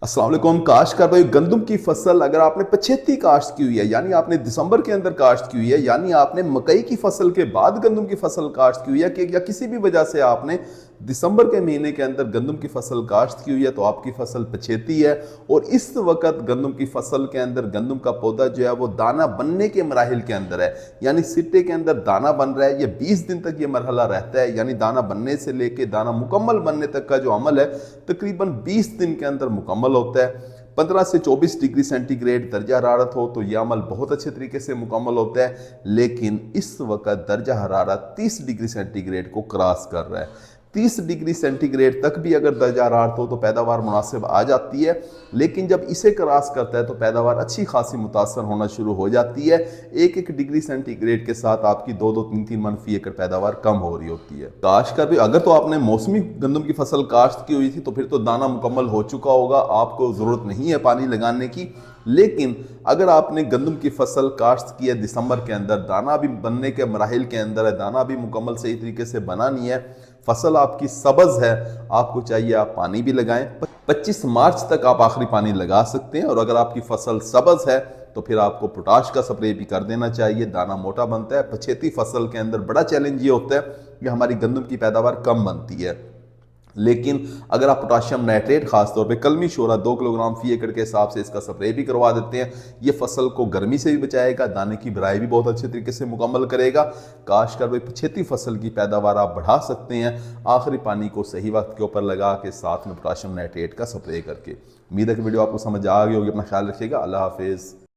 अस्सलाम वालेकुम। काश्त कर भाई, गंदम की फसल अगर आपने पछेती काश्त की हुई है, यानी आपने दिसंबर के अंदर काश्त की हुई है, यानी आपने मकई की फसल के बाद गंदम की फसल काश्त की हुई है, कि या किसी भी वजह से आपने दिसंबर के महीने के अंदर गंदम की फसल काश्त की हुई है, तो आपकी फसल पछेती है। और इस वक्त गंदम की फसल के अंदर गंदम का पौधा जो है वो दाना बनने के मराहिल के अंदर है, यानी सिट्टे के अंदर दाना बन रहा है। ये 20 दिन तक ये मरहला रहता है, यानी दाना बनने से लेके दाना मुकम्मल बनने तक का जो अमल है तकरीबन 20 दिन के अंदर मुकम्मल होता है। 15 से 24 डिग्री सेंटीग्रेड दर्जा हरारत हो तो यह अमल बहुत अच्छे तरीके से मुकम्मल होता है। लेकिन इस वक्त दर्जा हरारत 30 डिग्री सेंटीग्रेड को क्रॉस कर रहा है। 30 डिग्री सेंटीग्रेड तक भी अगर दर्जा हरारत हो तो पैदावार मुनासिब आ जाती है, लेकिन जब इसे क्रॉस करता है तो पैदावार अच्छी खासी मुतासर होना शुरू हो जाती है। 1-1 डिग्री सेंटीग्रेड के साथ आपकी 2-2, 3-3 मन फी एकड़ पैदावार कम हो रही होती है। काश्त का भी अगर तो आपने मौसमी गंदम की फसल काश्त की हुई थी तो फिर तो दाना मुकम्मल हो चुका होगा, आपको ज़रूरत नहीं है पानी लगाने की। लेकिन अगर आपने गंदम की फसल काश्त की है दिसंबर के अंदर, दाना भी बनने के मराहिल के अंदर है, दाना भी मुकम्मल सही तरीके से बना नहीं है, फसल आपकी सब्ज़ है, आपको चाहिए आप पानी भी लगाएं। 25 मार्च तक आप आखिरी पानी लगा सकते हैं। और अगर आपकी फसल सब्ज़ है तो फिर आपको पोटाश का स्प्रे भी कर देना चाहिए, दाना मोटा बनता है। पछेती फसल के अंदर बड़ा चैलेंज ये होता है कि हमारी गंदम की पैदावार कम बनती है, लेकिन अगर आप पोटाशियम नाइट्रेट खासतौर पे कलमी शोरा 2 किलोग्राम फी एकड़ के हिसाब से इसका स्प्रे भी करवा देते हैं, ये फसल को गर्मी से भी बचाएगा, दाने की भराई भी बहुत अच्छे तरीके से मुकम्मल करेगा। काश्त कर भाई पछेती फसल की पैदावार आप बढ़ा सकते हैं आखिरी पानी को सही वक्त के ऊपर लगा के, साथ में पोटाशियम नाइट्रेट का स्प्रे करके। उम्मीद है कि वीडियो आपको समझ आ गई होगी। अपना ख्याल रखिएगा। अल्लाह हाफिज़।